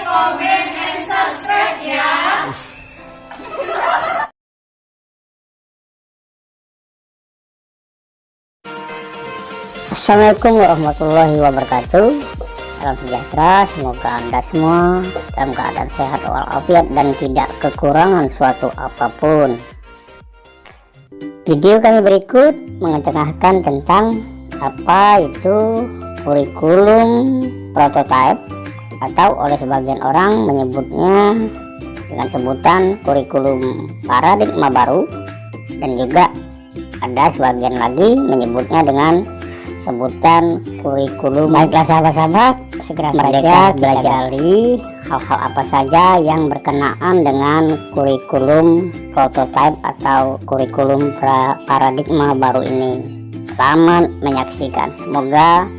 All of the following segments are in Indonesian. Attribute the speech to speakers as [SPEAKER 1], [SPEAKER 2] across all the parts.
[SPEAKER 1] comment, and subscribe ya.
[SPEAKER 2] Assalamualaikum warahmatullahi wabarakatuh. Salam sejahtera, semoga Anda semua dalam keadaan sehat walafiat dan tidak kekurangan suatu apapun. Video kami berikut mengetengahkan tentang apa itu kurikulum prototype, atau oleh sebagian orang menyebutnya dengan sebutan kurikulum paradigma baru, dan juga ada sebagian lagi menyebutnya dengan sebutan kurikulum. Baiklah sahabat-sahabat, segera saja belajari hal-hal apa saja yang berkenaan dengan kurikulum prototype atau kurikulum paradigma baru ini. Selamat menyaksikan, semoga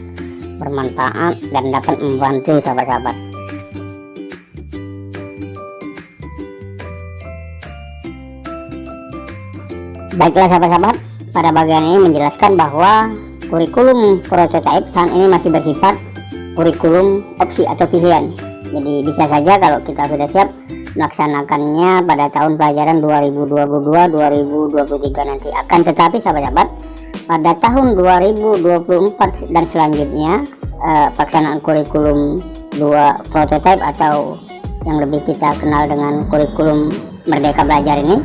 [SPEAKER 2] bermanfaat dan dapat membantu sahabat-sahabat. Baiklah sahabat-sahabat, pada bagian ini menjelaskan bahwa kurikulum prototype saat ini masih bersifat kurikulum opsi atau pilihan. Jadi bisa saja kalau kita sudah siap melaksanakannya pada tahun pelajaran 2022-2023 nanti. Akan tetapi sahabat-sahabat, pada tahun 2024 dan selanjutnya pelaksanaan kurikulum 2 prototype atau yang lebih kita kenal dengan kurikulum Merdeka Belajar ini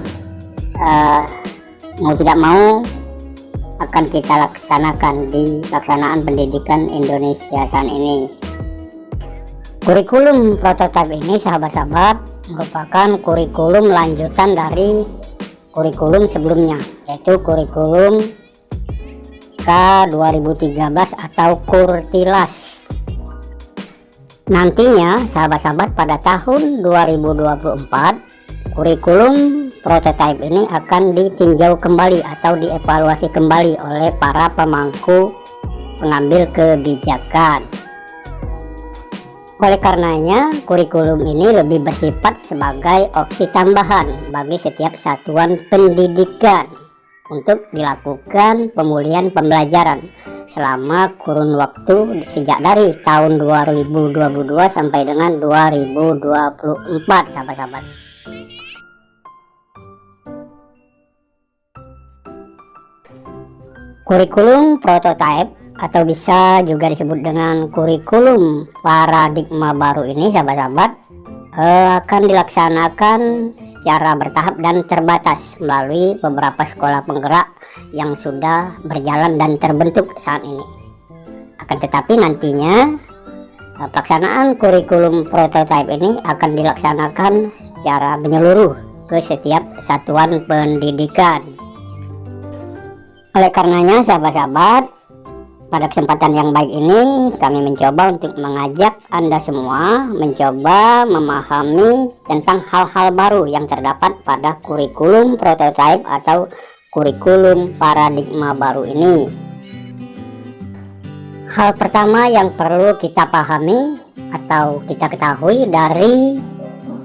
[SPEAKER 2] mau tidak mau akan kita laksanakan di pelaksanaan pendidikan Indonesia saat ini. Kurikulum prototype ini sahabat-sahabat merupakan kurikulum lanjutan dari kurikulum sebelumnya, yaitu kurikulum K2013 atau Kurtilas. Nantinya sahabat-sahabat pada tahun 2024 kurikulum prototype ini akan ditinjau kembali atau dievaluasi kembali oleh para pemangku pengambil kebijakan. Oleh karenanya kurikulum ini lebih bersifat sebagai opsi tambahan bagi setiap satuan pendidikan untuk dilakukan pemulihan pembelajaran selama kurun waktu sejak dari tahun 2022 sampai dengan 2024 sahabat-sahabat. Kurikulum prototype atau bisa juga disebut dengan kurikulum paradigma baru ini sahabat-sahabat akan dilaksanakan secara bertahap dan terbatas melalui beberapa sekolah penggerak yang sudah berjalan dan terbentuk saat ini. Akan tetapi nantinya pelaksanaan kurikulum prototype ini akan dilaksanakan secara menyeluruh ke setiap satuan pendidikan. Oleh karenanya sahabat-sahabat, pada kesempatan yang baik ini kami mencoba untuk mengajak Anda semua mencoba memahami tentang hal-hal baru yang terdapat pada kurikulum prototype atau kurikulum paradigma baru ini. Hal pertama yang perlu kita pahami atau kita ketahui dari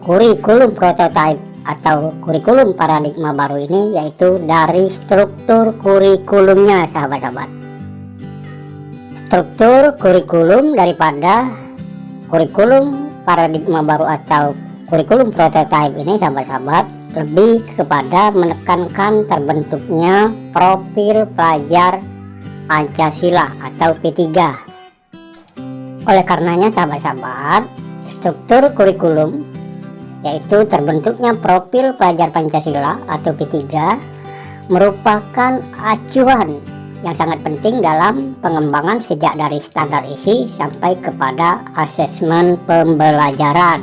[SPEAKER 2] kurikulum prototype atau kurikulum paradigma baru ini yaitu dari struktur kurikulumnya sahabat-sahabat. Struktur kurikulum daripada kurikulum paradigma baru atau kurikulum prototype ini sahabat-sahabat lebih kepada menekankan terbentuknya profil pelajar Pancasila atau P3. Oleh karenanya sahabat-sahabat, struktur kurikulum yaitu terbentuknya profil pelajar Pancasila atau P3 merupakan acuan yang sangat penting dalam pengembangan sejak dari standar isi sampai kepada asesmen pembelajaran.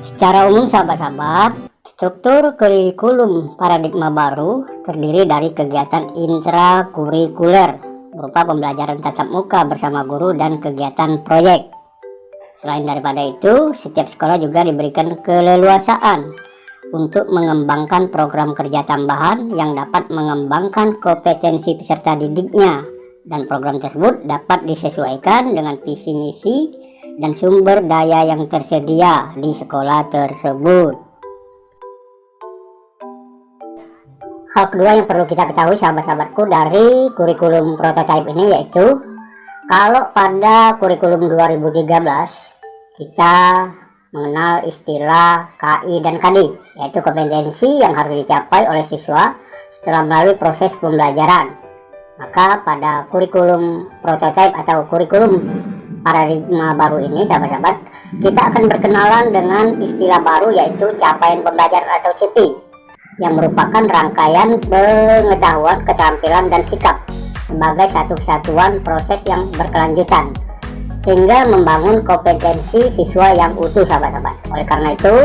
[SPEAKER 2] Secara umum sahabat-sahabat, struktur kurikulum paradigma baru terdiri dari kegiatan intrakurikuler berupa pembelajaran tatap muka bersama guru dan kegiatan proyek. Selain daripada itu, setiap sekolah juga diberikan keleluasaan untuk mengembangkan program kerja tambahan yang dapat mengembangkan kompetensi peserta didiknya, dan program tersebut dapat disesuaikan dengan visi misi dan sumber daya yang tersedia di sekolah tersebut. Hal kedua yang perlu kita ketahui sahabat-sahabatku dari kurikulum prototype ini yaitu Kalau pada kurikulum 2013 kita mengenal istilah KI dan KD, yaitu kompetensi yang harus dicapai oleh siswa setelah melalui proses pembelajaran. Maka pada kurikulum prototipe atau kurikulum paradigma baru ini, sahabat-sahabat, kita akan berkenalan dengan istilah baru yaitu capaian pembelajaran atau CP, yang merupakan rangkaian pengetahuan, keterampilan, dan sikap sebagai satu kesatuan proses yang berkelanjutan sehingga membangun kompetensi siswa yang utuh, sahabat-sahabat. Oleh karena itu,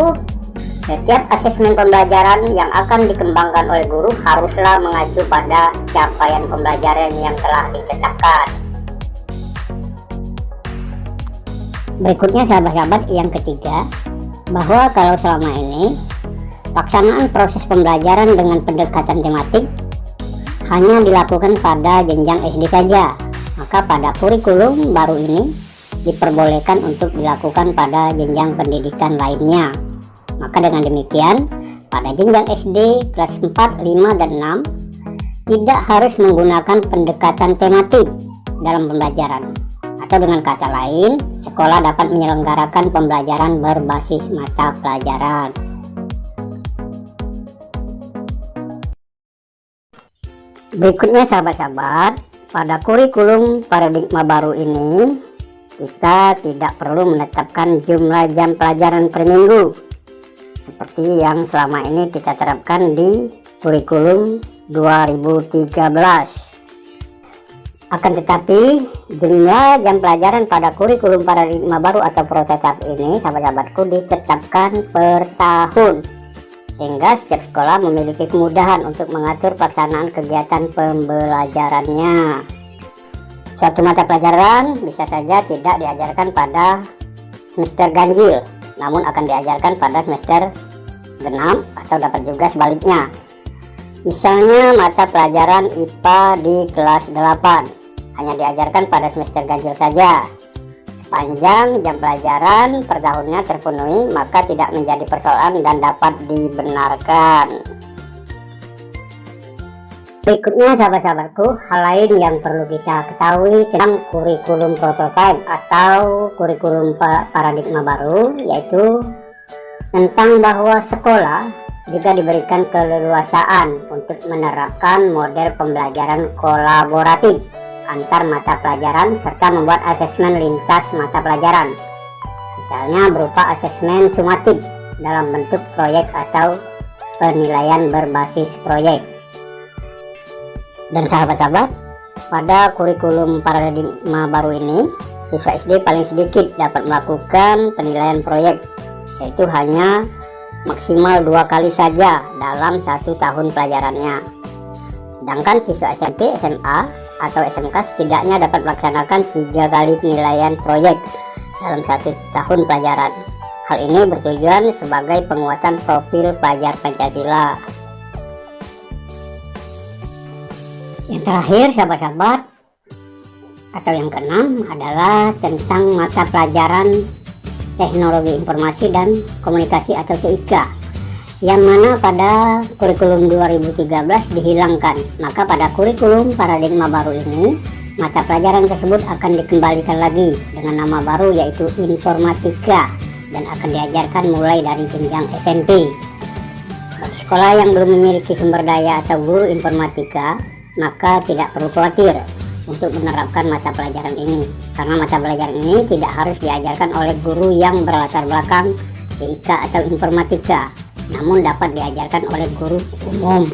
[SPEAKER 2] setiap asesmen pembelajaran yang akan dikembangkan oleh guru haruslah mengacu pada capaian pembelajaran yang telah ditetapkan. Berikutnya, sahabat-sahabat, yang ketiga, bahwa kalau selama ini pelaksanaan proses pembelajaran dengan pendekatan tematik hanya dilakukan pada jenjang SD saja, maka pada kurikulum baru ini diperbolehkan untuk dilakukan pada jenjang pendidikan lainnya. Maka dengan demikian, pada jenjang SD kelas 4, 5, dan 6 tidak harus menggunakan pendekatan tematik dalam pembelajaran. Atau dengan kata lain, sekolah dapat menyelenggarakan pembelajaran berbasis mata pelajaran. Berikutnya, sahabat-sahabat, pada kurikulum paradigma baru ini kita tidak perlu menetapkan jumlah jam pelajaran per minggu seperti yang selama ini kita terapkan di kurikulum 2013. Akan tetapi, jumlah jam pelajaran pada kurikulum paradigma baru atau prototipe ini, sahabat-sahabatku, ditetapkan per tahun, sehingga setiap sekolah memiliki kemudahan untuk mengatur pelaksanaan kegiatan pembelajarannya. Suatu mata pelajaran bisa saja tidak diajarkan pada semester ganjil, namun akan diajarkan pada semester genap, atau dapat juga sebaliknya. Misalnya mata pelajaran IPA di kelas 8 hanya diajarkan pada semester ganjil saja. Sepanjang jam pelajaran per tahunnya terpenuhi, maka tidak menjadi persoalan dan dapat dibenarkan. Berikutnya, sahabat-sahabatku, hal lain yang perlu kita ketahui tentang kurikulum prototipe atau kurikulum paradigma baru, yaitu tentang bahwa sekolah juga diberikan keleluasaan untuk menerapkan model pembelajaran kolaboratif antar mata pelajaran serta membuat asesmen lintas mata pelajaran, misalnya berupa asesmen sumatif dalam bentuk proyek atau penilaian berbasis proyek. Dan sahabat-sahabat, pada kurikulum paradigma baru ini, siswa SD paling sedikit dapat melakukan penilaian proyek, yaitu hanya maksimal 2 kali saja dalam 1 tahun pelajarannya. Sedangkan siswa SMP, SMA, atau SMK setidaknya dapat melaksanakan 3 kali penilaian proyek dalam 1 tahun pelajaran. Hal ini bertujuan sebagai penguatan profil pelajar Pancasila. Yang terakhir, sahabat-sahabat, atau yang keenam adalah tentang mata pelajaran teknologi informasi dan komunikasi atau TIK, yang mana pada kurikulum 2013 dihilangkan. Maka pada kurikulum paradigma baru ini, mata pelajaran tersebut akan dikembalikan lagi dengan nama baru yaitu informatika, dan akan diajarkan mulai dari jenjang SMP. Bagi sekolah yang belum memiliki sumber daya atau guru informatika, maka tidak perlu khawatir untuk menerapkan mata pelajaran ini, karena mata pelajaran ini tidak harus diajarkan oleh guru yang berlatar belakang TIK atau informatika, namun dapat diajarkan oleh guru umum.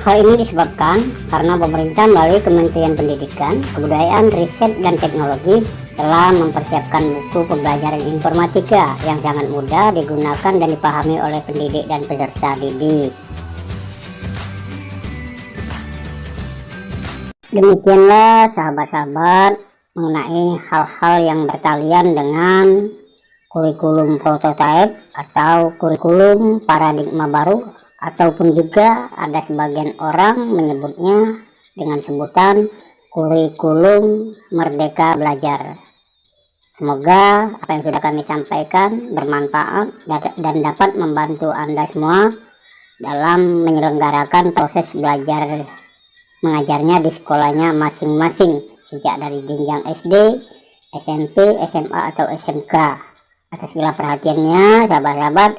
[SPEAKER 2] Hal ini disebabkan karena pemerintah melalui Kementerian Pendidikan, Kebudayaan, Riset, dan Teknologi telah mempersiapkan buku pembelajaran informatika yang sangat mudah digunakan dan dipahami oleh pendidik dan peserta didik. Demikianlah, sahabat-sahabat, mengenai hal-hal yang bertalian dengan kurikulum prototipe atau kurikulum paradigma baru, ataupun juga ada sebagian orang menyebutnya dengan sebutan kurikulum Merdeka Belajar. Semoga apa yang sudah kami sampaikan bermanfaat dan dapat membantu Anda semua dalam menyelenggarakan proses belajar mengajarnya di sekolahnya masing-masing, sejak dari jenjang SD, SMP, SMA, atau SMK. Atas segala perhatiannya, sahabat-sahabat,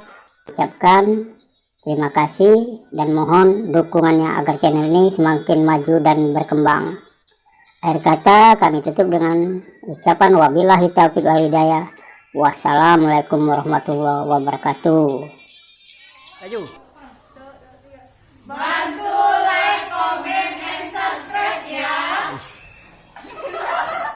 [SPEAKER 2] ucapkan terima kasih dan mohon dukungannya agar channel ini semakin maju dan berkembang. Akhir kata kami tutup dengan ucapan wabillahi taufiq wal hidayah. Wassalamualaikum warahmatullahi wabarakatuh.
[SPEAKER 3] Ayo.
[SPEAKER 1] Bantu